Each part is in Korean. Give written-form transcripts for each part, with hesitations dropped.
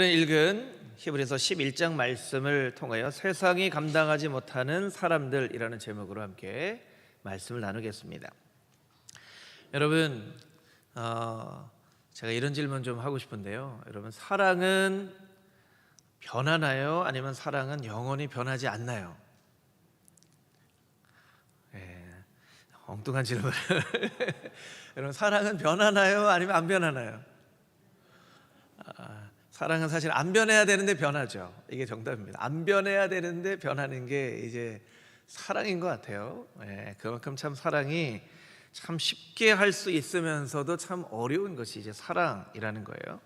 오늘 읽은 히브리서 11장 말씀을 통하여 세상이 감당하지 못하는 사람들이라는 제목으로 함께 말씀을 나누겠습니다. 여러분, 제가 이런 질문 좀 하고 싶은데요. 여러분, 사랑은 변하나요? 아니면 사랑은 영원히 변하지 않나요? 엉뚱한 질문. 여러분, 사랑은 변하나요? 아니면 안 변하나요? 사랑은 사실 안 변해야 되는데 변하죠. 이게 정답입니다. 안 변해야 되는데 변하는 게 이제 사랑인 것 같아요. 그만큼 참 사랑이 참 쉽게 할 수 있으면서도 참 어려운 것이 이제 사랑이라는 거예요.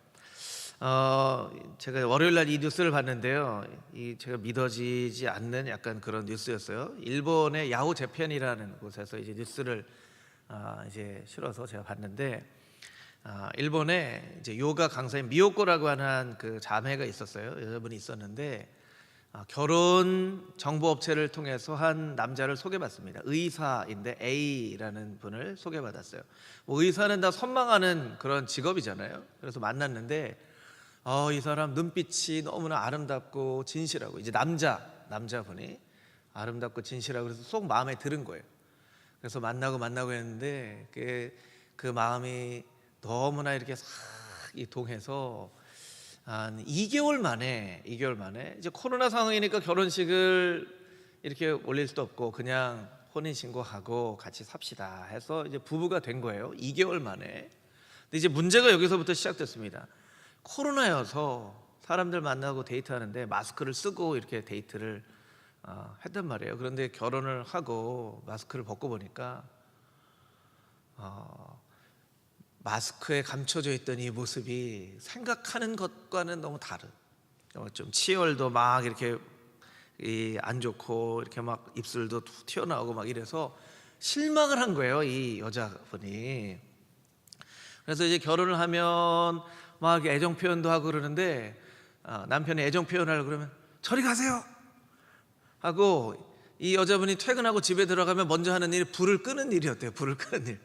제가 월요일 날 이 뉴스를 봤는데요. 제가 믿어지지 않는 약간 그런 뉴스였어요. 일본의 야후 재팬이라는 곳에서 이제 뉴스를 이제 실어서 제가 봤는데, 일본에 이제 요가 강사인 미요코라고 하는 그 자매가 있었어요. 여자분이 있었는데, 결혼 정보 업체를 통해서 한 남자를 소개받습니다. 의사인데 A라는 분을 소개받았어요. 뭐 의사는 다 선망하는 그런 직업이잖아요. 그래서 만났는데, 이 사람 눈빛이 너무나 아름답고 진실하고, 이제 남자분이 아름답고 진실하고 그래서 속 마음에 들은 거예요. 그래서 만나고 했는데 그 마음이 너무나 이렇게 싹 동해서 한 2개월 만에 이제 코로나 상황이니까 결혼식을 이렇게 올릴 수도 없고 그냥 혼인 신고하고 같이 삽시다 해서 이제 부부가 된 거예요. 2개월 만에. 근데 이제 문제가 여기서부터 시작됐습니다. 코로나여서 사람들 만나고 데이트하는데 마스크를 쓰고 이렇게 데이트를 했단 말이에요. 그런데 결혼을 하고 마스크를 벗고 보니까 마스크에 감춰져 있던 이 모습이 생각하는 것과는 너무 다른, 좀 치열도 막 이렇게 안 좋고 이렇게 막 입술도 툭 튀어나오고 막 이래서 실망을 한 거예요, 이 여자분이. 그래서 이제 결혼을 하면 막 애정 표현도 하고 그러는데, 남편이 애정 표현하려고 그러면 저리 가세요 하고, 이 여자분이 퇴근하고 집에 들어가면 먼저 하는 일이 불을 끄는 일이었대요. 불을 끄는 일.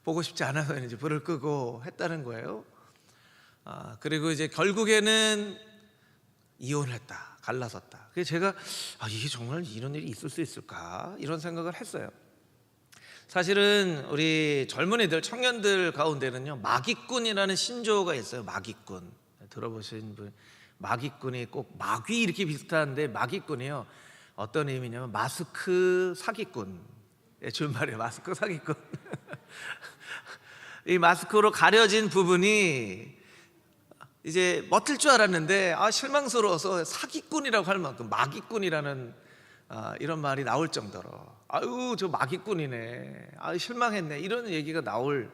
보고 싶지 않아서 이제 불을 끄고 했다는 거예요. 그리고 이제 결국에는 이혼을 했다, 갈라섰다. 그래서 제가 이게 정말 이런 일이 있을 수 있을까, 이런 생각을 했어요. 사실은 우리 젊은이들, 청년들 가운데는요, 마기꾼이라는 신조어가 있어요. 마기꾼 들어보신 분? 마기꾼이 꼭 마귀 이렇게 비슷한데, 마기꾼이요, 어떤 의미냐면 마스크 사기꾼, 줄말이에요. 마스크 사기꾼. 이 마스크로 가려진 부분이 이제 멋질 줄 알았는데 실망스러워서 사기꾼이라고 할 만큼 마기꾼이라는 이런 말이 나올 정도로, 아유 저 마기꾼이네, 실망했네, 이런 얘기가 나올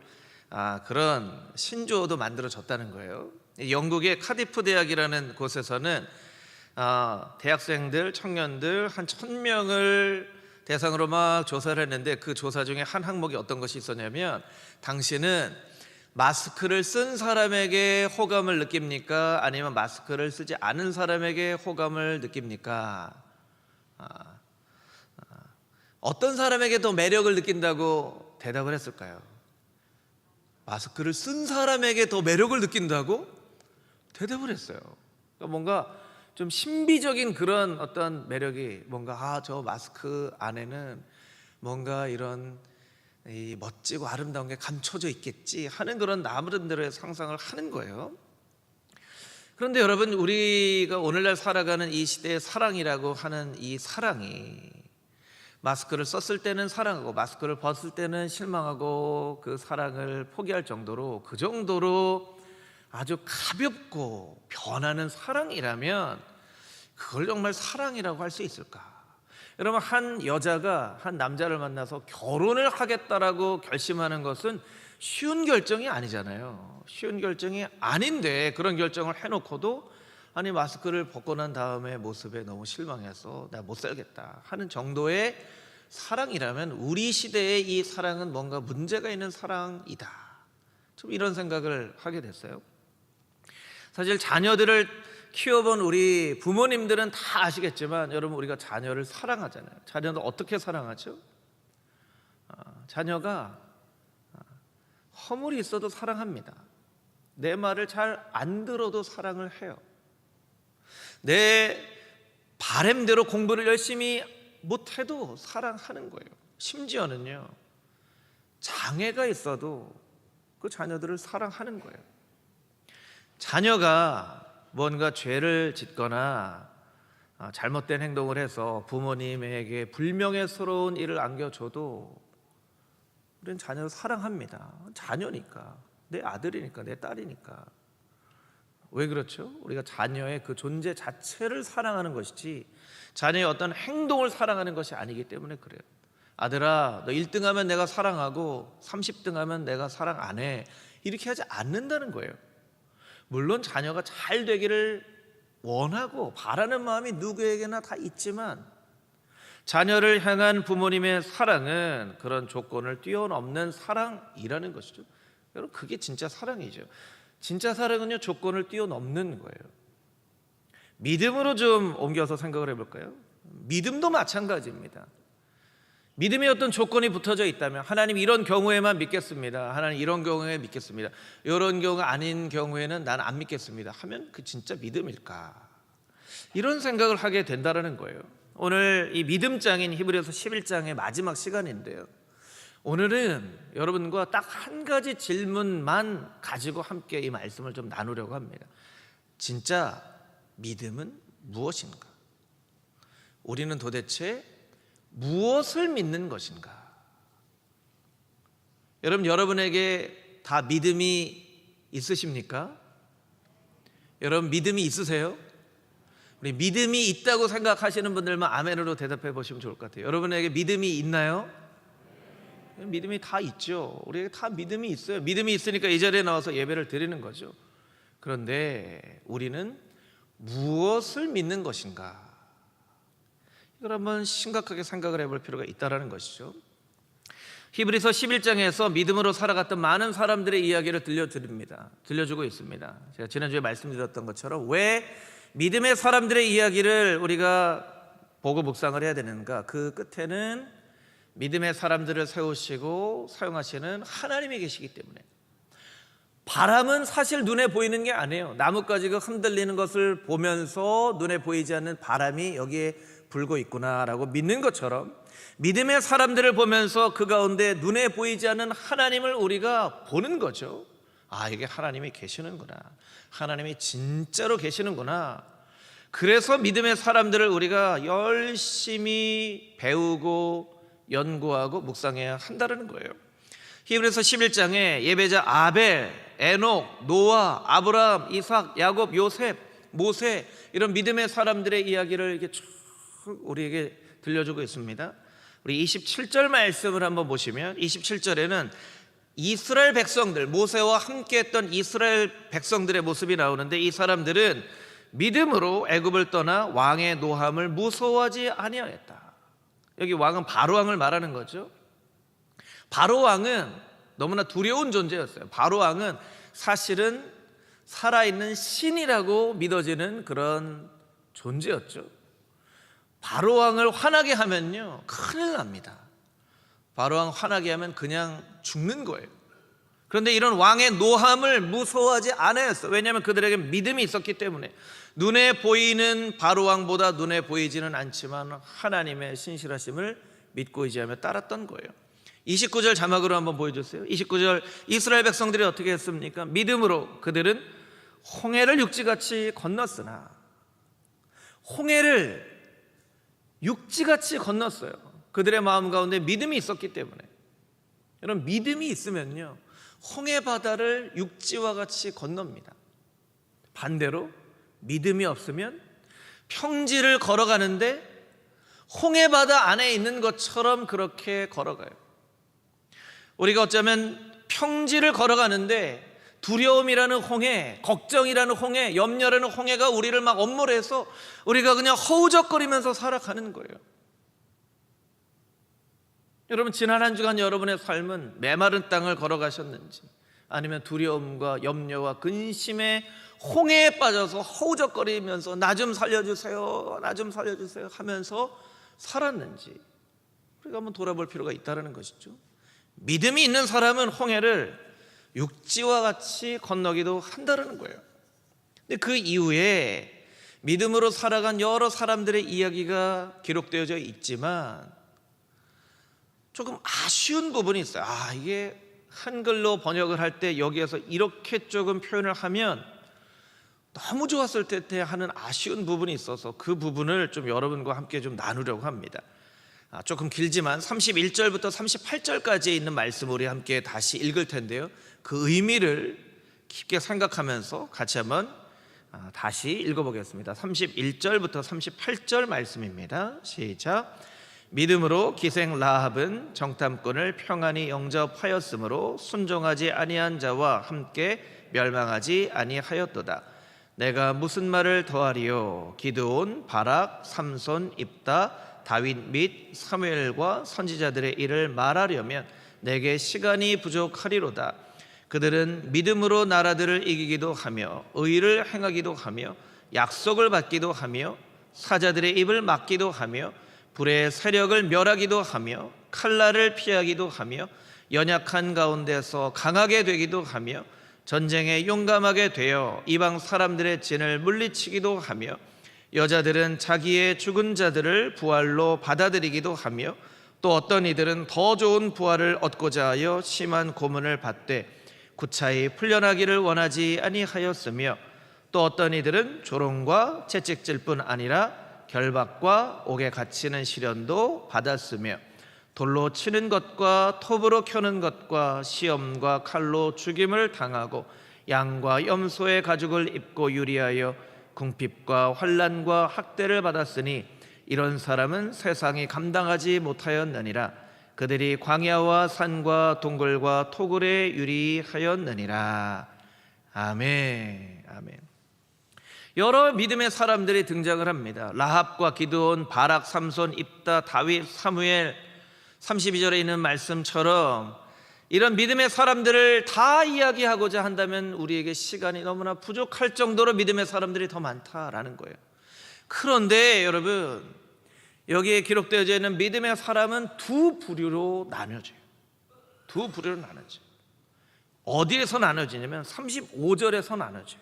그런 신조어도 만들어졌다는 거예요. 영국의 카디프 대학이라는 곳에서는 대학생들, 청년들 한 1000명을 대상으로 막 조사를 했는데, 그 조사 중에 한 항목이 어떤 것이 있었냐면, 당신은 마스크를 쓴 사람에게 호감을 느낍니까? 아니면 마스크를 쓰지 않은 사람에게 호감을 느낍니까? 어떤 사람에게 더 매력을 느낀다고 대답을 했을까요? 마스크를 쓴 사람에게 더 매력을 느낀다고 대답을 했어요. 그러니까 뭔가 좀 신비적인 그런 어떤 매력이, 뭔가 저 마스크 안에는 뭔가 이런 이 멋지고 아름다운 게 감춰져 있겠지 하는 그런 나름대로의 상상을 하는 거예요. 그런데 여러분, 우리가 오늘날 살아가는 이 시대의 사랑이라고 하는 이 사랑이, 마스크를 썼을 때는 사랑하고 마스크를 벗을 때는 실망하고 그 사랑을 포기할 정도로, 그 정도로 아주 가볍고 변하는 사랑이라면 그걸 정말 사랑이라고 할 수 있을까? 여러분, 한 여자가 한 남자를 만나서 결혼을 하겠다라고 결심하는 것은 쉬운 결정이 아니잖아요. 쉬운 결정이 아닌데 그런 결정을 해놓고도 마스크를 벗고 난 다음에 모습에 너무 실망해서 나 못 살겠다 하는 정도의 사랑이라면, 우리 시대의 이 사랑은 뭔가 문제가 있는 사랑이다, 좀 이런 생각을 하게 됐어요. 사실 자녀들을 키워본 우리 부모님들은 다 아시겠지만, 여러분, 우리가 자녀를 사랑하잖아요. 자녀는 어떻게 사랑하죠? 자녀가 허물이 있어도 사랑합니다. 내 말을 잘 안 들어도 사랑을 해요. 내 바램대로 공부를 열심히 못해도 사랑하는 거예요. 심지어는요, 장애가 있어도 그 자녀들을 사랑하는 거예요. 자녀가 뭔가 죄를 짓거나 잘못된 행동을 해서 부모님에게 불명예스러운 일을 안겨줘도 우리는 자녀를 사랑합니다. 자녀니까, 내 아들이니까, 내 딸이니까. 왜 그렇죠? 우리가 자녀의 그 존재 자체를 사랑하는 것이지 자녀의 어떤 행동을 사랑하는 것이 아니기 때문에 그래요. 아들아, 너 1등 하면 내가 사랑하고 30등 하면 내가 사랑 안 해, 이렇게 하지 않는다는 거예요. 물론 자녀가 잘 되기를 원하고 바라는 마음이 누구에게나 다 있지만 자녀를 향한 부모님의 사랑은 그런 조건을 뛰어넘는 사랑이라는 것이죠. 여러분, 그게 진짜 사랑이죠. 진짜 사랑은요, 조건을 뛰어넘는 거예요. 믿음으로 좀 옮겨서 생각을 해볼까요? 믿음도 마찬가지입니다. 믿음의 어떤 조건이 붙어져 있다면, 하나님 이런 경우에만 믿겠습니다, 하나님 이런 경우에 믿겠습니다, 이런 경우가 아닌 경우에는 나는 안 믿겠습니다 하면 그 진짜 믿음일까? 이런 생각을 하게 된다는 거예요. 오늘 이 믿음장인 히브리서 11장의 마지막 시간인데요, 오늘은 여러분과 딱 한 가지 질문만 가지고 함께 이 말씀을 좀 나누려고 합니다. 진짜 믿음은 무엇인가? 우리는 도대체 무엇을 믿는 것인가? 여러분에게 다 믿음이 있으십니까? 여러분, 믿음이 있으세요? 우리 믿음이 있다고 생각하시는 분들만 아멘으로 대답해 보시면 좋을 것 같아요. 여러분에게 믿음이 있나요? 믿음이 다 있죠. 우리에게 다 믿음이 있어요. 믿음이 있으니까 이 자리에 나와서 예배를 드리는 거죠. 그런데 우리는 무엇을 믿는 것인가? 이걸 한번 심각하게 생각을 해볼 필요가 있다는 것이죠. 히브리서 11장에서 믿음으로 살아갔던 많은 사람들의 이야기를 들려주고 있습니다. 제가 지난주에 말씀드렸던 것처럼 왜 믿음의 사람들의 이야기를 우리가 보고 묵상을 해야 되는가? 그 끝에는 믿음의 사람들을 세우시고 사용하시는 하나님이 계시기 때문에. 바람은 사실 눈에 보이는 게 아니에요. 나뭇가지가 흔들리는 것을 보면서 눈에 보이지 않는 바람이 여기에 불고 있구나라고 믿는 것처럼, 믿음의 사람들을 보면서 그 가운데 눈에 보이지 않는 하나님을 우리가 보는 거죠. 아, 이게 하나님이 계시는구나, 하나님이 진짜로 계시는구나. 그래서 믿음의 사람들을 우리가 열심히 배우고 연구하고 묵상해야 한다는 거예요. 히브리서 11장에 예배자 아벨, 에녹, 노아, 아브라함, 이삭, 야곱, 요셉, 모세, 이런 믿음의 사람들의 이야기를 이렇게 쭉 우리에게 들려주고 있습니다. 우리 27절 말씀을 한번 보시면, 27절에는 이스라엘 백성들, 모세와 함께했던 이스라엘 백성들의 모습이 나오는데, 이 사람들은 믿음으로 애굽을 떠나 왕의 노함을 무서워하지 아니하였다. 여기 왕은 바로 왕을 말하는 거죠. 바로 왕은 너무나 두려운 존재였어요. 바로 왕은 사실은 살아있는 신이라고 믿어지는 그런 존재였죠. 바로 왕을 화나게 하면요, 큰일 납니다. 바로 왕 화나게 하면 그냥 죽는 거예요. 그런데 이런 왕의 노함을 무서워하지 않았어요. 왜냐하면 그들에게 믿음이 있었기 때문에. 눈에 보이는 바로 왕보다 눈에 보이지는 않지만 하나님의 신실하심을 믿고 의지하며 따랐던 거예요. 29절 자막으로 한번 보여주세요. 29절, 이스라엘 백성들이 어떻게 했습니까? 믿음으로 그들은 홍해를 육지같이 건넜으나, 홍해를 육지같이 건넜어요. 그들의 마음 가운데 믿음이 있었기 때문에. 여러분, 믿음이 있으면요, 홍해 바다를 육지와 같이 건넙니다. 반대로 믿음이 없으면 평지를 걸어가는데 홍해 바다 안에 있는 것처럼 그렇게 걸어가요. 우리가 어쩌면 평지를 걸어가는데 두려움이라는 홍해, 걱정이라는 홍해, 염려라는 홍해가 우리를 막 엄몰해서 우리가 그냥 허우적거리면서 살아가는 거예요. 여러분, 지난 한 주간 여러분의 삶은 메마른 땅을 걸어가셨는지, 아니면 두려움과 염려와 근심의 홍해에 빠져서 허우적거리면서 나 좀 살려주세요, 나 좀 살려주세요 하면서 살았는지 우리가 한번 돌아볼 필요가 있다는 것이죠. 믿음이 있는 사람은 홍해를 육지와 같이 건너기도 한다는 거예요. 근데 그 이후에 믿음으로 살아간 여러 사람들의 이야기가 기록되어져 있지만 조금 아쉬운 부분이 있어요. 이게 한글로 번역을 할 때 여기에서 이렇게 조금 표현을 하면 너무 좋았을 텐데 하는 아쉬운 부분이 있어서 그 부분을 좀 여러분과 함께 좀 나누려고 합니다. 조금 길지만 31절부터 38절까지에 있는 말씀을 우리 함께 다시 읽을 텐데요, 그 의미를 깊게 생각하면서 같이 한번 다시 읽어보겠습니다. 31절부터 38절 말씀입니다. 시작. 믿음으로 기생 라합은 정탐꾼을 평안히 영접하였으므로 순종하지 아니한 자와 함께 멸망하지 아니하였도다. 내가 무슨 말을 더하리요? 기드온, 바락, 삼손, 입다, 다윗 및 사무엘과 선지자들의 일을 말하려면 내게 시간이 부족하리로다. 그들은 믿음으로 나라들을 이기기도 하며 의를 행하기도 하며 약속을 받기도 하며 사자들의 입을 막기도 하며 불의 세력을 멸하기도 하며 칼날을 피하기도 하며 연약한 가운데서 강하게 되기도 하며 전쟁에 용감하게 되어 이방 사람들의 진을 물리치기도 하며 여자들은 자기의 죽은 자들을 부활로 받아들이기도 하며 또 어떤 이들은 더 좋은 부활을 얻고자 하여 심한 고문을 받되 구차히 풀려나기를 원하지 아니하였으며 또 어떤 이들은 조롱과 채찍질 뿐 아니라 결박과 옥에 갇히는 시련도 받았으며 돌로 치는 것과 톱으로 켜는 것과 시험과 칼로 죽임을 당하고 양과 염소의 가죽을 입고 유리하여 궁핍과 환난과 학대를 받았으니 이런 사람은 세상이 감당하지 못하였느니라. 그들이 광야와 산과 동굴과 토굴에 유리하였느니라. 아멘. 아멘. 여러 믿음의 사람들이 등장을 합니다. 라합과 기드온, 바락, 삼손, 입다, 다윗, 사무엘, 32절에 있는 말씀처럼 이런 믿음의 사람들을 다 이야기하고자 한다면 우리에게 시간이 너무나 부족할 정도로 믿음의 사람들이 더 많다라는 거예요. 그런데 여러분, 여기에 기록되어져 있는 믿음의 사람은 두 부류로 나눠져요. 두 부류로 나눠져요. 어디에서 나눠지냐면 35절에서 나눠져요.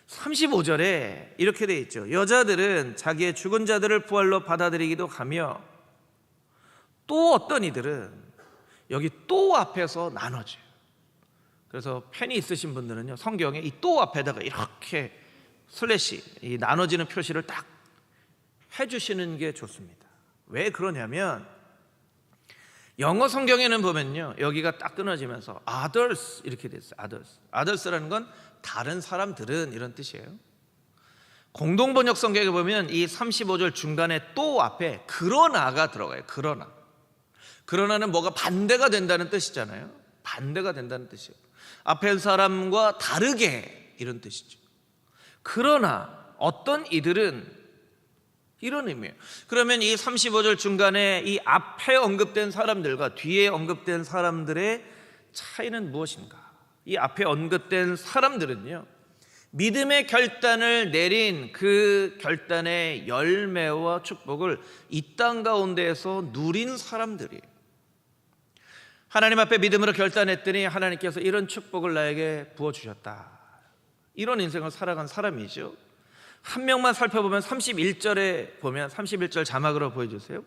35절에 이렇게 돼 있죠. 여자들은 자기의 죽은 자들을 부활로 받아들이기도 하며 또 어떤 이들은 여기 또 앞에서 나눠져요. 그래서 펜이 있으신 분들은요, 성경에 이 또 앞에다가 이렇게 슬래시, 이 나눠지는 표시를 딱 해주시는 게 좋습니다. 왜 그러냐면 영어 성경에는 보면요, 여기가 딱 끊어지면서 others 이렇게 돼 있어요. others라는 건 다른 사람들은 이런 뜻이에요. 공동번역 성경에 보면 이 35절 중간에 또 앞에 그러나가 들어가요. 그러나는 뭐가 반대가 된다는 뜻이잖아요. 반대가 된다는 뜻이에요. 앞에 사람과 다르게 이런 뜻이죠. 그러나 어떤 이들은 이런 의미예요. 그러면 이 35절 중간에 이 앞에 언급된 사람들과 뒤에 언급된 사람들의 차이는 무엇인가? 이 앞에 언급된 사람들은요, 믿음의 결단을 내린 그 결단의 열매와 축복을 이 땅 가운데에서 누린 사람들이에요. 하나님 앞에 믿음으로 결단했더니 하나님께서 이런 축복을 나에게 부어주셨다, 이런 인생을 살아간 사람이죠. 한 명만 살펴보면 31절에 보면 31절 자막으로 보여주세요.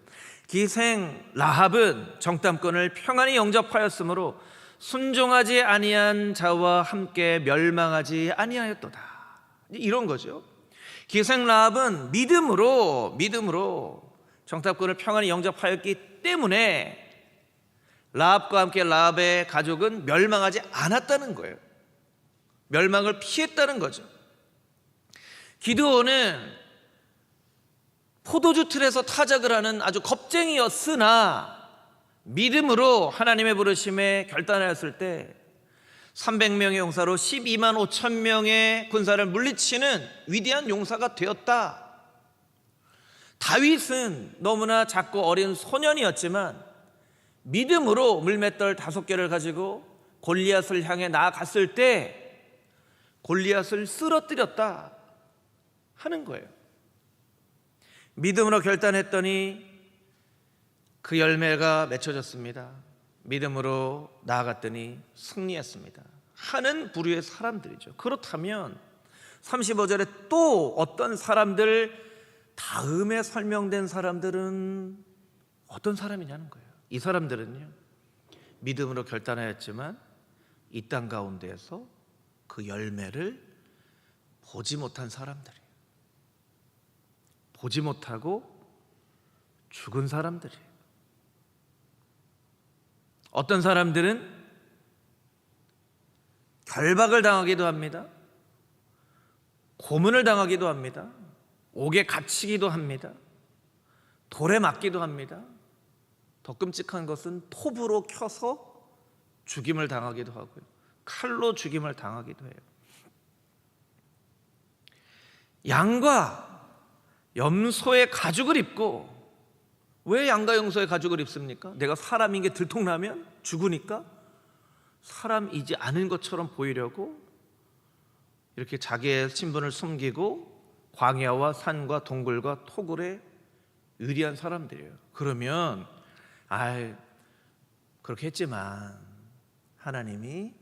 기생 라합은 정탐꾼을 평안히 영접하였으므로 순종하지 아니한 자와 함께 멸망하지 아니하였도다. 이런 거죠. 기생 라합은 믿음으로 정탐꾼을 평안히 영접하였기 때문에 라합과 함께 라합의 가족은 멸망하지 않았다는 거예요. 멸망을 피했다는 거죠. 기드온은 포도주 틀에서 타작을 하는 아주 겁쟁이였으나 믿음으로 하나님의 부르심에 결단하였을 때 300명의 용사로 12만 5천 명의 군사를 물리치는 위대한 용사가 되었다. 다윗은 너무나 작고 어린 소년이었지만 믿음으로 물맷돌 5개를 가지고 골리앗을 향해 나아갔을 때 골리앗을 쓰러뜨렸다 하는 거예요. 믿음으로 결단했더니 그 열매가 맺혀졌습니다. 믿음으로 나아갔더니 승리했습니다 하는 부류의 사람들이죠. 그렇다면 35절에 또 어떤 사람들, 다음에 설명된 사람들은 어떤 사람이냐는 거예요. 이 사람들은요, 믿음으로 결단하였지만 이 땅 가운데에서 그 열매를 보지 못한 사람들이에요. 보지 못하고 죽은 사람들이에요. 어떤 사람들은 결박을 당하기도 합니다. 고문을 당하기도 합니다. 옥에 갇히기도 합니다. 돌에 맞기도 합니다. 더 끔찍한 것은 톱으로 켜서 죽임을 당하기도 하고요. 칼로 죽임을 당하기도 해요. 양과 염소의 가죽을 입고, 왜 양과 염소의 가죽을 입습니까? 내가 사람인 게 들통나면 죽으니까 사람이지 않은 것처럼 보이려고 이렇게 자기의 신분을 숨기고 광야와 산과 동굴과 토굴에 의리한 사람들이에요. 그러면 그렇게 했지만 하나님이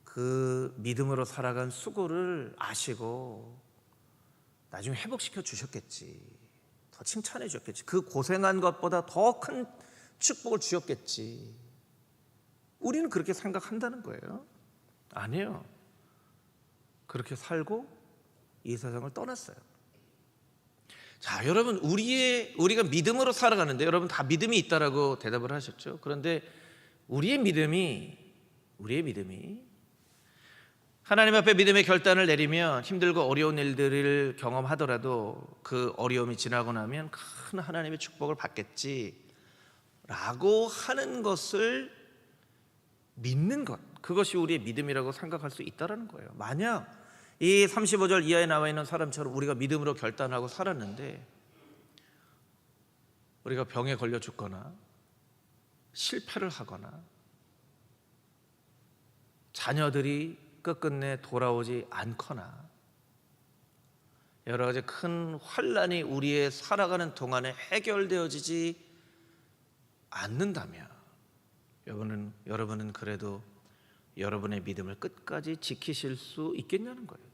그 믿음으로 살아간 수고를 아시고 나중에 회복시켜 주셨겠지, 더 칭찬해 주셨겠지, 그 고생한 것보다 더 큰 축복을 주셨겠지. 우리는 그렇게 생각한다는 거예요. 아니에요. 그렇게 살고 이 세상을 떠났어요. 자, 여러분, 우리가 믿음으로 살아가는데, 여러분 다 믿음이 있다라고 대답을 하셨죠. 그런데 우리의 믿음이 하나님 앞에 믿음의 결단을 내리면 힘들고 어려운 일들을 경험하더라도 그 어려움이 지나고 나면 큰 하나님의 축복을 받겠지라고 하는 것을 믿는 것, 그것이 우리의 믿음이라고 생각할 수 있다는 거예요. 만약 이 35절 이하에 나와 있는 사람처럼 우리가 믿음으로 결단하고 살았는데 우리가 병에 걸려 죽거나 실패를 하거나 자녀들이 끝끝내 돌아오지 않거나 여러 가지 큰 환난이 우리의 살아가는 동안에 해결되어지지 않는다면 여러분은 그래도 여러분의 믿음을 끝까지 지키실 수 있겠냐는 거예요.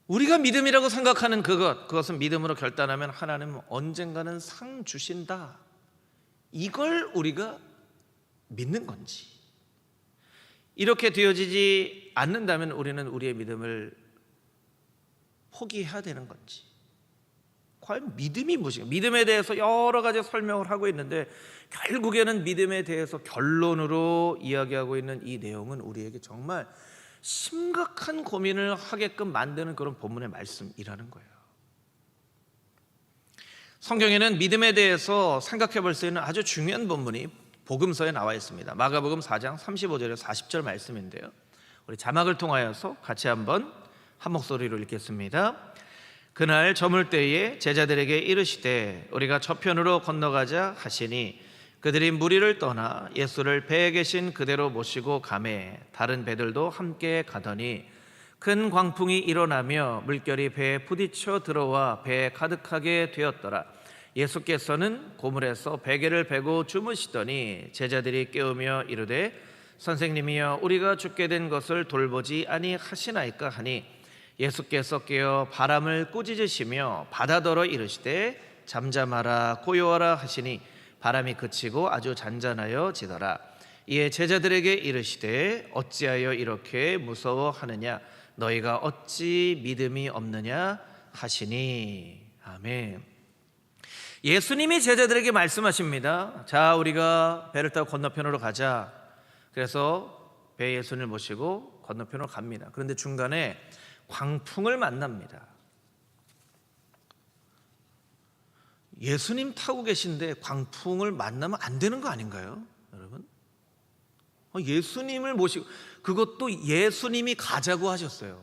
우리가 믿음이라고 생각하는 그것은 믿음으로 결단하면 하나님은 언젠가는 상 주신다, 이걸 우리가 믿는 건지, 이렇게 되어지지 않는다면 우리는 우리의 믿음을 포기해야 되는 건지, 과연 믿음이 무엇인가? 믿음에 대해서 여러 가지 설명을 하고 있는데 결국에는 믿음에 대해서 결론으로 이야기하고 있는 이 내용은 우리에게 정말 심각한 고민을 하게끔 만드는 그런 본문의 말씀이라는 거예요. 성경에는 믿음에 대해서 생각해 볼 수 있는 아주 중요한 본문이 복음서에 나와 있습니다. 마가복음 4장 35절에서 40절 말씀인데요, 우리 자막을 통하여서 같이 한번 한 목소리로 읽겠습니다. 그날 저물 때에 제자들에게 이르시되 우리가 저편으로 건너가자 하시니 그들이 무리를 떠나 예수를 배에 계신 그대로 모시고 가매 다른 배들도 함께 가더니 큰 광풍이 일어나며 물결이 배에 부딪혀 들어와 배에 가득하게 되었더라. 예수께서는 고물에서 베개를 베고 주무시더니 제자들이 깨우며 이르되 선생님이여 우리가 죽게 된 것을 돌보지 아니하시나이까 하니 예수께서 깨어 바람을 꾸짖으시며 바다더러 이르시되 잠잠하라 고요하라 하시니 바람이 그치고 아주 잔잔하여 지더라. 이에 제자들에게 이르시되 어찌하여 이렇게 무서워하느냐 너희가 어찌 믿음이 없느냐 하시니. 아멘. 예수님이 제자들에게 말씀하십니다. 자, 우리가 배를 타고 건너편으로 가자. 그래서 배에 예수님을 모시고 건너편으로 갑니다. 그런데 중간에 광풍을 만납니다. 예수님 타고 계신데 광풍을 만나면 안 되는 거 아닌가요, 여러분? 예수님을 모시고, 그것도 예수님이 가자고 하셨어요.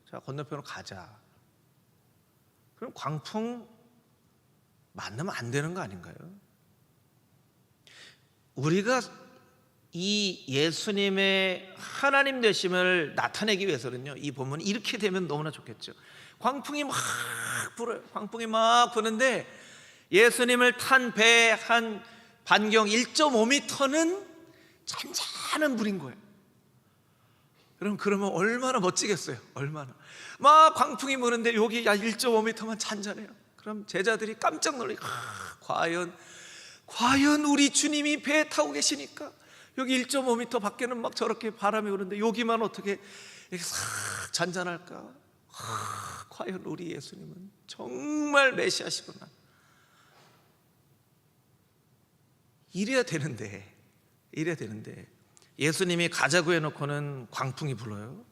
자, 건너편으로 가자. 그럼 광풍 만나면 안 되는 거 아닌가요? 우리가 이 예수님의 하나님 되심을 나타내기 위해서는요, 이 본문이 이렇게 되면 너무나 좋겠죠. 광풍이 막 불어요. 광풍이 막 부는데 예수님을 탄 배 한 반경 1.5m는 잔잔한 물인 거예요. 그러면 얼마나 멋지겠어요. 얼마나 막 광풍이 부는데 여기 1.5m만 잔잔해요. 그럼 제자들이 깜짝 놀라요. 과연 우리 주님이 배에 타고 계시니까 여기 1.5m 밖에는 막 저렇게 바람이 부는데 여기만 어떻게 이렇게 싹 잔잔할까? 과연 우리 예수님은 정말 메시아시구나. 이래야 되는데 예수님이 가자고 해놓고는 광풍이 불어요.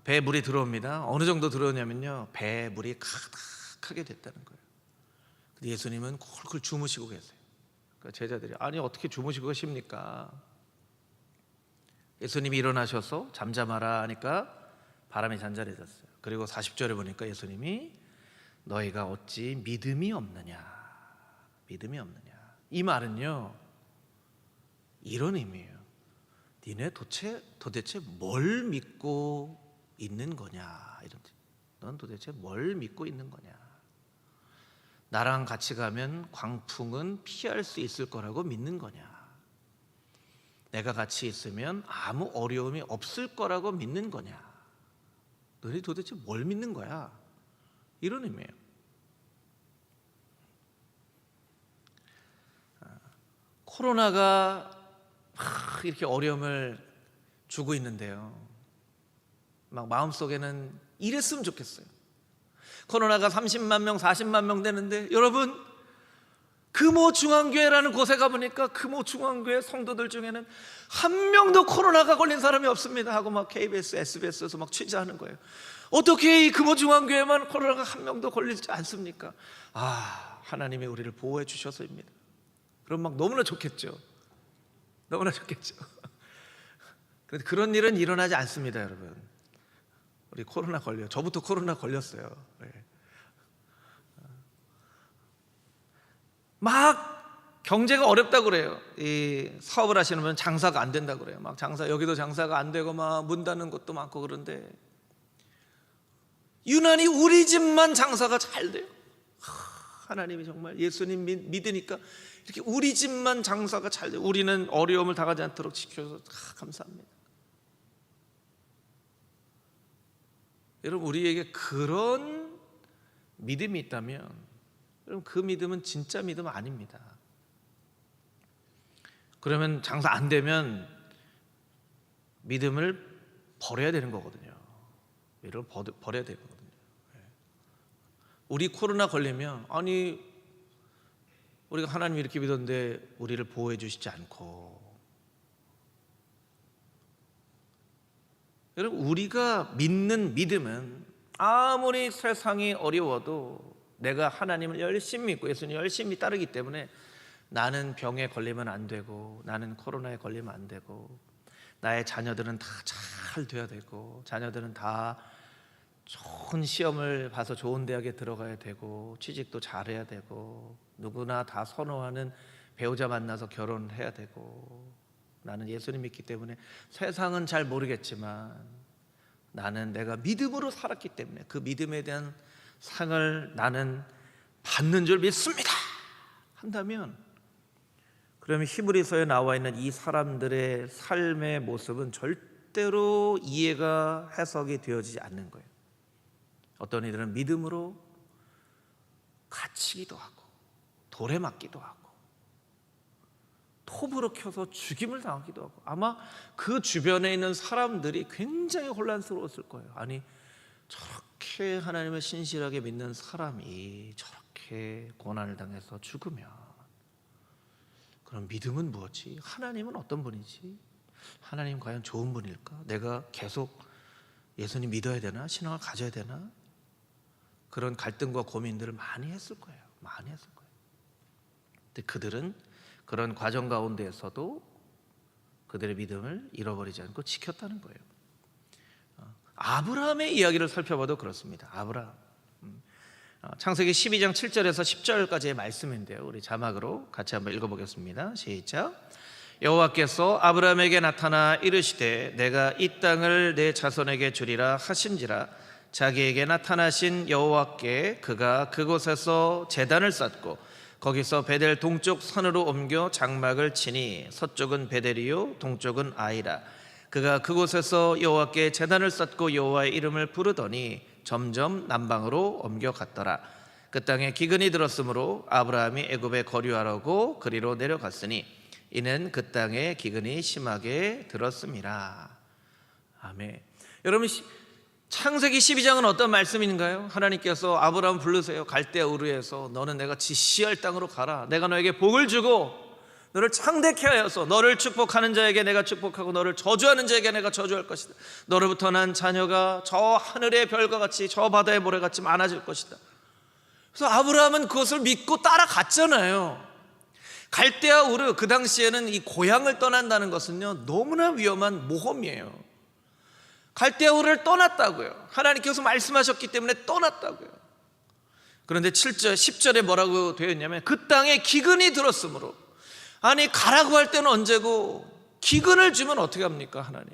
배에 물이 들어옵니다. 어느 정도 들어오냐면요, 배에 물이 가득하게 됐다는 거예요. 근데 예수님은 콜콜 주무시고 계세요. 그러니까 제자들이 아니 어떻게 주무시고 계십니까? 예수님이 일어나셔서 잠잠하라 하니까 바람이 잔잔해졌어요. 그리고 40절에 보니까 예수님이 너희가 어찌 믿음이 없느냐. 이 말은요 이런 의미예요. 니네 도대체 뭘 믿고 있는 거냐. 넌 도대체 뭘 믿고 있는 거냐. 나랑 같이 가면 광풍은 피할 수 있을 거라고 믿는 거냐. 내가 같이 있으면 아무 어려움이 없을 거라고 믿는 거냐. 너희 도대체 뭘 믿는 거야. 이런 의미예요. 코로나가 막 이렇게 어려움을 주고 있는데요, 막 마음속에는 이랬으면 좋겠어요. 코로나가 30만 명 40만 명 되는데 여러분 금호 중앙교회라는 곳에 가보니까 금호 중앙교회 성도들 중에는 한 명도 코로나가 걸린 사람이 없습니다 하고 막 KBS, SBS에서 막 취재하는 거예요. 어떻게 이 금호 중앙교회만 코로나가 한 명도 걸리지 않습니까? 하나님이 우리를 보호해 주셔서입니다. 그럼 막 너무나 좋겠죠. 그런데 그런 일은 일어나지 않습니다, 여러분. 우리 저부터 코로나 걸렸어요. 막 경제가 어렵다고 그래요. 이 사업을 하시는 분은 장사가 안 된다고 그래요. 막 여기도 장사가 안 되고 막 문 닫는 것도 많고. 그런데 유난히 우리 집만 장사가 잘 돼요. 하나님이 정말 예수님 믿으니까 이렇게 우리 집만 장사가 잘 돼요. 우리는 어려움을 당하지 않도록 지켜줘서 감사합니다. 여러분, 우리에게 그런 믿음이 있다면 여러분, 그 믿음은 진짜 믿음 아닙니다. 그러면 장사 안 되면 믿음을 버려야 되는 거거든요. 믿음을 버려야 되는 거거든요. 우리 코로나 걸리면 아니 우리가 하나님 이렇게 믿었는데 우리를 보호해 주시지 않고. 여러분, 우리가 믿는 믿음은 아무리 세상이 어려워도 내가 하나님을 열심히 믿고 예수님 열심히 따르기 때문에 나는 병에 걸리면 안 되고, 나는 코로나에 걸리면 안 되고, 나의 자녀들은 다 잘 돼야 되고, 자녀들은 다 좋은 시험을 봐서 좋은 대학에 들어가야 되고, 취직도 잘해야 되고, 누구나 다 선호하는 배우자 만나서 결혼해야 되고, 나는 예수님 믿기 때문에 세상은 잘 모르겠지만 나는 내가 믿음으로 살았기 때문에 그 믿음에 대한 상을 나는 받는 줄 믿습니다 한다면, 그러면 히브리서에 나와 있는 이 사람들의 삶의 모습은 절대로 이해가 해석이 되어지지 않는 거예요. 어떤 이들은 믿음으로 갇히기도 하고 돌에 맞기도 하고 톱으로 켜서 죽임을 당하기도 하고, 아마 그 주변에 있는 사람들이 굉장히 혼란스러웠을 거예요. 아니 저렇게 하나님을 신실하게 믿는 사람이 저렇게 고난을 당해서 죽으면 그럼 믿음은 무엇이? 하나님은 어떤 분이지? 하나님 과연 좋은 분일까? 내가 계속 예수님 믿어야 되나? 신앙을 가져야 되나? 그런 갈등과 고민들을 많이 했을 거예요. 근데 그들은 그런 과정 가운데에서도 그들의 믿음을 잃어버리지 않고 지켰다는 거예요. 아브라함의 이야기를 살펴봐도 그렇습니다. 아브라함, 창세기 12장 7절에서 10절까지의 말씀인데요, 우리 자막으로 같이 한번 읽어보겠습니다. 시작. 여호와께서 아브라함에게 나타나 이르시되 내가 이 땅을 내 자손에게 주리라 하신지라 자기에게 나타나신 여호와께 그가 그곳에서 제단을 쌓고 거기서 베델 동쪽 산으로 옮겨 장막을 치니 서쪽은 베델이요 동쪽은 아이라. 그가 그곳에서 여호와께 제단을 쌓고 여호와의 이름을 부르더니 점점 남방으로 옮겨갔더라. 그 땅에 기근이 들었으므로 아브라함이 애굽에 거류하려고 그리로 내려갔으니 이는 그 땅에 기근이 심하게 들었음이라. 아멘. 여러분, 창세기 12장은 어떤 말씀인가요? 하나님께서 아브라함 부르세요. 갈대아 우르에서 너는 내가 지시할 땅으로 가라. 내가 너에게 복을 주고 너를 창대케 하여서 너를 축복하는 자에게 내가 축복하고 너를 저주하는 자에게 내가 저주할 것이다. 너로부터 난 자녀가 저 하늘의 별과 같이 저 바다의 모래같이 많아질 것이다. 그래서 아브라함은 그것을 믿고 따라갔잖아요. 갈대아 우르, 그 당시에는 이 고향을 떠난다는 것은요 너무나 위험한 모험이에요. 갈대아 우르를 떠났다고요. 하나님께서 말씀하셨기 때문에 떠났다고요. 그런데 7절, 10절에 뭐라고 되어 있냐면 그 땅에 기근이 들었으므로. 아니, 가라고 할 때는 언제고 기근을 주면 어떻게 합니까? 하나님.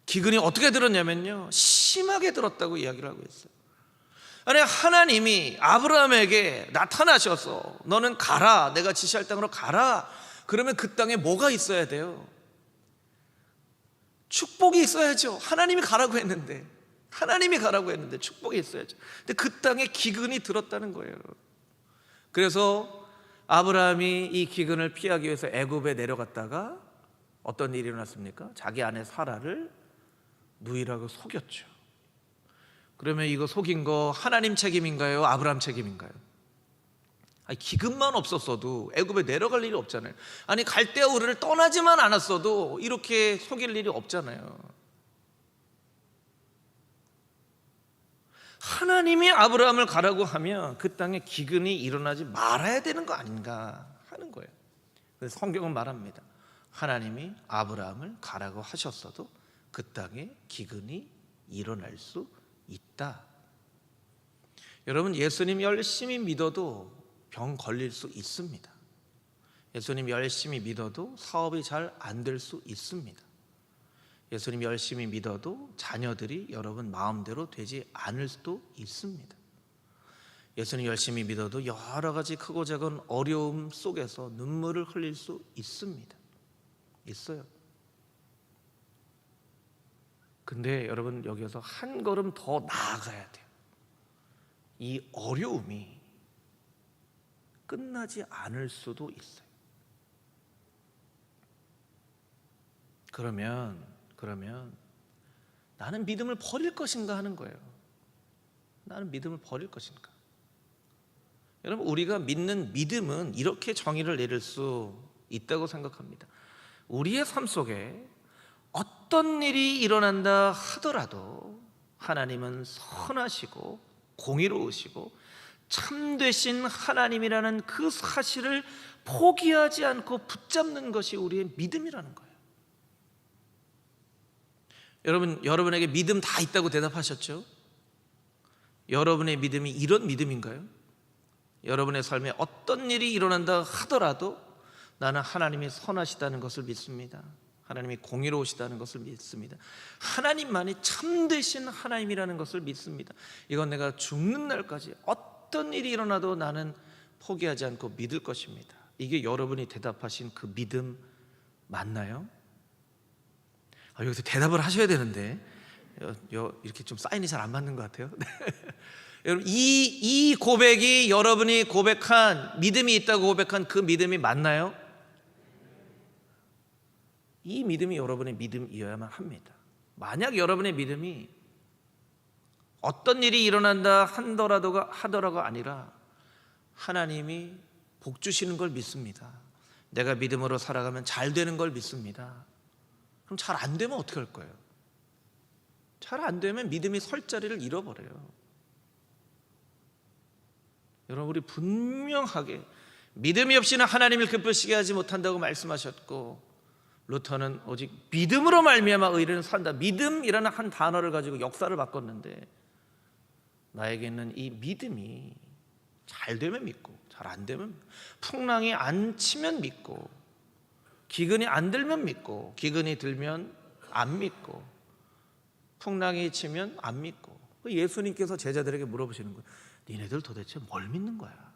기근이 어떻게 들었냐면요 심하게 들었다고 이야기를 하고 있어요. 아니, 하나님이 아브라함에게 나타나셔서 너는 가라, 내가 지시할 땅으로 가라. 그러면 그 땅에 뭐가 있어야 돼요? 축복이 있어야죠. 하나님이 가라고 했는데 축복이 있어야죠. 근데 그 땅에 기근이 들었다는 거예요. 그래서 아브라함이 이 기근을 피하기 위해서 애굽에 내려갔다가 어떤 일이 일어났습니까? 자기 아내 사라를 누이라고 속였죠. 그러면 이거 속인 거 하나님 책임인가요? 아브라함 책임인가요? 아니, 기근만 없었어도 애굽에 내려갈 일이 없잖아요. 아니, 갈대아 우르를 떠나지만 않았어도 이렇게 속일 일이 없잖아요. 하나님이 아브라함을 가라고 하면 그 땅에 기근이 일어나지 말아야 되는 거 아닌가 하는 거예요. 그래서 성경은 말합니다. 하나님이 아브라함을 가라고 하셨어도 그 땅에 기근이 일어날 수 있다. 여러분, 예수님 열심히 믿어도 병 걸릴 수 있습니다. 예수님 열심히 믿어도 사업이 잘 안 될 수 있습니다. 예수님 열심히 믿어도 자녀들이 여러분 마음대로 되지 않을 수도 있습니다. 예수님 열심히 믿어도 여러 가지 크고 작은 어려움 속에서 눈물을 흘릴 수 있습니다. 있어요. 근데 여러분, 여기서 한 걸음 더 나아가야 돼요. 이 어려움이 끝나지 않을 수도 있어요. 그러면 나는 믿음을 버릴 것인가 하는 거예요. 나는 믿음을 버릴 것인가. 여러분, 우리가 믿는 믿음은 이렇게 정의를 내릴 수 있다고 생각합니다. 우리의 삶 속에 어떤 일이 일어난다 하더라도 하나님은 선하시고 공의로우시고 참되신 하나님이라는 그 사실을 포기하지 않고 붙잡는 것이 우리의 믿음이라는 거예요. 여러분에게 믿음 다 있다고 대답하셨죠? 여러분의 믿음이 이런 믿음인가요? 여러분의 삶에 어떤 일이 일어난다 하더라도 나는 하나님이 선하시다는 것을 믿습니다. 하나님이 공의로우시다는 것을 믿습니다. 하나님만이 참되신 하나님이라는 것을 믿습니다. 이건 내가 죽는 날까지 어떤 일이 일어나도 나는 포기하지 않고 믿을 것입니다. 이게 여러분이 대답하신 그 믿음 맞나요? 여기서 대답을 하셔야 되는데 이렇게 좀 사인이 잘 안 맞는 것 같아요. 여러분, 이 고백이 여러분이 고백한, 믿음이 있다고 고백한 그 믿음이 맞나요? 이 믿음이 여러분의 믿음이어야만 합니다. 만약 여러분의 믿음이 어떤 일이 일어난다 하더라도가 아니라 하나님이 복 주시는 걸 믿습니다. 내가 믿음으로 살아가면 잘 되는 걸 믿습니다. 그럼 잘 안 되면 어떻게 할 거예요? 잘 안 되면 믿음이 설 자리를 잃어버려요. 여러분, 우리 분명하게 믿음이 없이는 하나님을 기쁘시게 하지 못한다고 말씀하셨고, 루터는 오직 믿음으로 말미암아 의인은 산다. 믿음이라는 한 단어를 가지고 역사를 바꿨는데, 나에게는 이 믿음이 잘 되면 믿고 잘 안 되면, 풍랑이 안 치면 믿고, 기근이 안 들면 믿고, 기근이 들면 안 믿고, 풍랑이 치면 안 믿고, 예수님께서 제자들에게 물어보시는 거예요. 니네들 도대체 뭘 믿는 거야?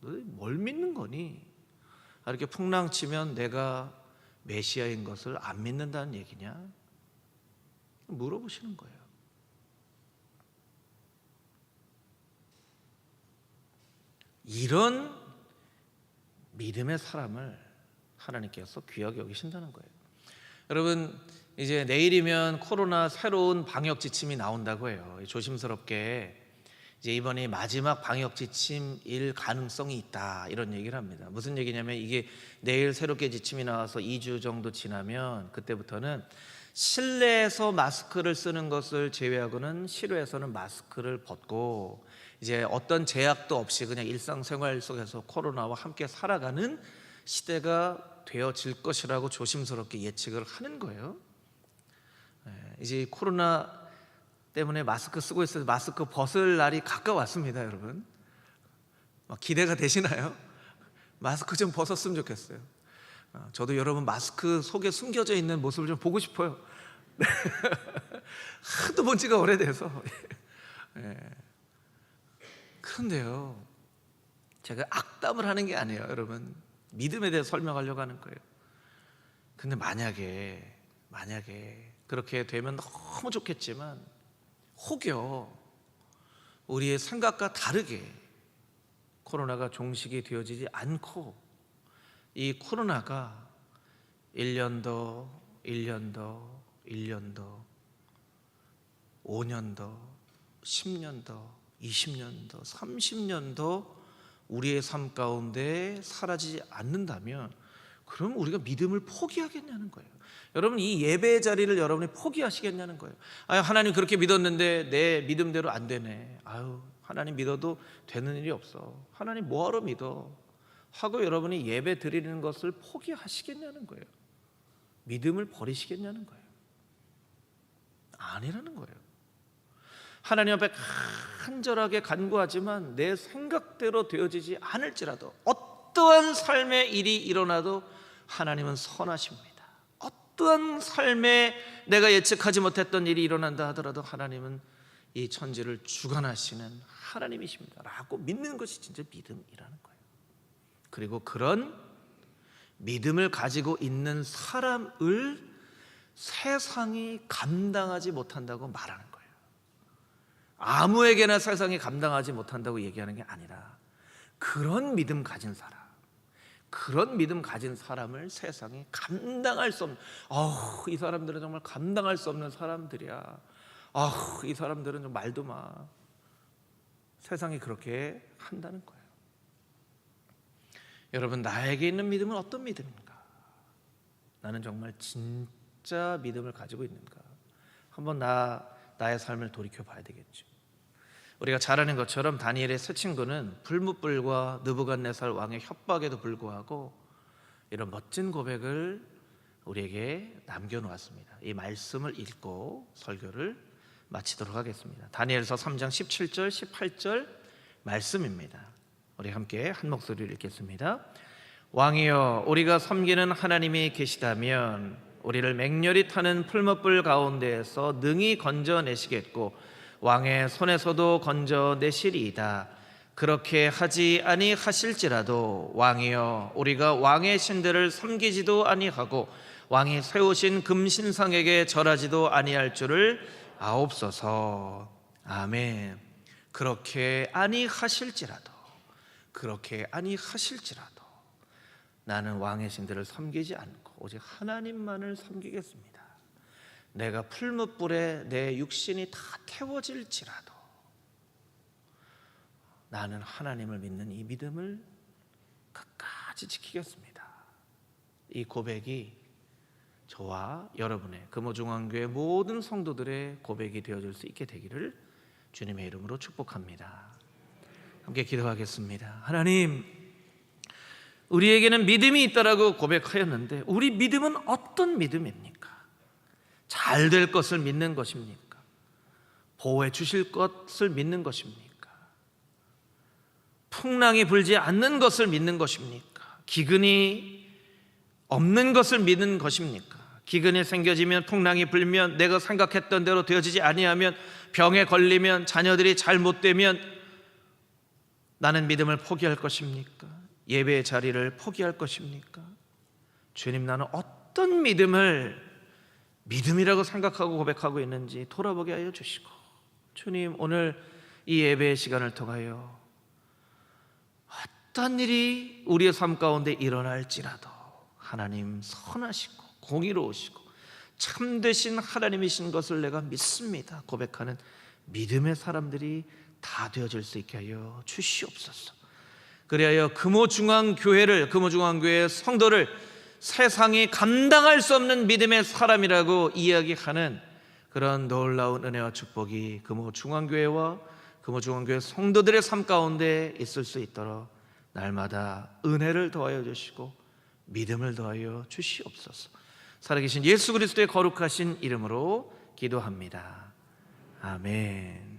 너희 뭘 믿는 거니? 이렇게 풍랑 치면 내가 메시아인 것을 안 믿는다는 얘기냐? 물어보시는 거예요. 이런 믿음의 사람을 하나님께서 귀하게 여기신다는 거예요. 여러분, 이제 내일이면 코로나 새로운 방역 지침이 나온다고 해요. 조심스럽게 이제 이번이 마지막 방역 지침일 가능성이 있다, 이런 얘기를 합니다. 무슨 얘기냐면, 이게 내일 새롭게 지침이 나와서 2주 정도 지나면 그때부터는 실내에서 마스크를 쓰는 것을 제외하고는 실외에서는 마스크를 벗고, 이제 어떤 제약도 없이 그냥 일상생활 속에서 코로나와 함께 살아가는 시대가 되어질 것이라고 조심스럽게 예측을 하는 거예요. 이제 코로나 때문에 마스크 쓰고 있어서 마스크 벗을 날이 가까웠습니다. 여러분, 기대가 되시나요? 마스크 좀 벗었으면 좋겠어요. 저도 여러분 마스크 속에 숨겨져 있는 모습을 좀 보고 싶어요. 하도 본 지가 오래돼서. 그런데요, 제가 악담을 하는 게 아니에요. 여러분, 믿음에 대해 설명하려고 하는 거예요. 근데 만약에 그렇게 되면 너무 좋겠지만, 혹여 우리의 생각과 다르게 코로나가 종식이 되어지지 않고 이 코로나가 1년 더, 1년 더, 1년 더, 5년 더, 10년 더, 20년 더, 30년 더 우리의 삶 가운데 사라지지 않는다면, 그럼 우리가 믿음을 포기하겠냐는 거예요. 여러분, 이 예배의 자리를 여러분이 포기하시겠냐는 거예요. 하나님 그렇게 믿었는데 내 믿음대로 안 되네. 하나님 믿어도 되는 일이 없어. 하나님 뭐하러 믿어? 하고 여러분이 예배 드리는 것을 포기하시겠냐는 거예요. 믿음을 버리시겠냐는 거예요. 아니라는 거예요. 하나님 앞에 간절하게 간구하지만 내 생각대로 되어지지 않을지라도, 어떠한 삶의 일이 일어나도 하나님은 선하십니다. 어떠한 삶에 내가 예측하지 못했던 일이 일어난다 하더라도 하나님은 이 천지를 주관하시는 하나님이십니다 라고 믿는 것이 진짜 믿음이라는 거예요. 그리고 그런 믿음을 가지고 있는 사람을 세상이 감당하지 못한다고 말하는 거예요. 아무에게나 세상이 감당하지 못한다고 얘기하는 게 아니라, 그런 믿음 가진 사람, 그런 믿음 가진 사람을 세상이 감당할 수 없는, 이 사람들은 정말 감당할 수 없는 사람들이야. 이 사람들은 좀 말도 마. 세상이 그렇게 한다는 거예요. 여러분, 나에게 있는 믿음은 어떤 믿음인가? 나는 정말 진짜 믿음을 가지고 있는가? 한번 나의 삶을 돌이켜 봐야 되겠죠. 우리가 잘 아는 것처럼 다니엘의 세 친구는 불뭇불과 느부갓네살 왕의 협박에도 불구하고 이런 멋진 고백을 우리에게 남겨놓았습니다. 이 말씀을 읽고 설교를 마치도록 하겠습니다. 다니엘서 3장 17절 18절 말씀입니다. 우리 함께 한 목소리를 읽겠습니다. 왕이여, 우리가 섬기는 하나님이 계시다면 우리를 맹렬히 타는 풀뭇불 가운데에서 능히 건져내시겠고 왕의 손에서도 건져내시리이다. 그렇게 하지 아니하실지라도 왕이여, 우리가 왕의 신들을 섬기지도 아니하고 왕이 세우신 금신상에게 절하지도 아니할 줄을 아옵소서. 아멘. 그렇게 아니하실지라도 나는 왕의 신들을 섬기지 않고 오직 하나님만을 섬기겠습니다. 내가 풀뭇불에 내 육신이 다 태워질지라도 나는 하나님을 믿는 이 믿음을 끝까지 지키겠습니다. 이 고백이 저와 여러분의 금호중앙교회 모든 성도들의 고백이 되어줄 수 있게 되기를 주님의 이름으로 축복합니다. 함께 기도하겠습니다. 하나님, 우리에게는 믿음이 있다라고 고백하였는데 우리 믿음은 어떤 믿음입니까? 잘 될 것을 믿는 것입니까? 보호해 주실 것을 믿는 것입니까? 풍랑이 불지 않는 것을 믿는 것입니까? 기근이 없는 것을 믿는 것입니까? 기근이 생겨지면, 풍랑이 불면, 내가 생각했던 대로 되어지지 아니하면, 병에 걸리면, 자녀들이 잘못되면 나는 믿음을 포기할 것입니까? 예배의 자리를 포기할 것입니까? 주님, 나는 어떤 믿음이라고 생각하고 고백하고 있는지 돌아보게 하여 주시고, 주님, 오늘 이 예배의 시간을 통하여 어떤 일이 우리의 삶 가운데 일어날지라도 하나님 선하시고 공의로우시고 참되신 하나님이신 것을 내가 믿습니다 고백하는 믿음의 사람들이 다 되어질 수 있게 하여 주시옵소서. 그리하여 금호중앙교회의 성도를 세상이 감당할 수 없는 믿음의 사람이라고 이야기하는 그런 놀라운 은혜와 축복이 금호중앙교회와 금호중앙교회 성도들의 삶 가운데 있을 수 있도록 날마다 은혜를 더하여 주시고 믿음을 더하여 주시옵소서. 살아계신 예수 그리스도의 거룩하신 이름으로 기도합니다. 아멘.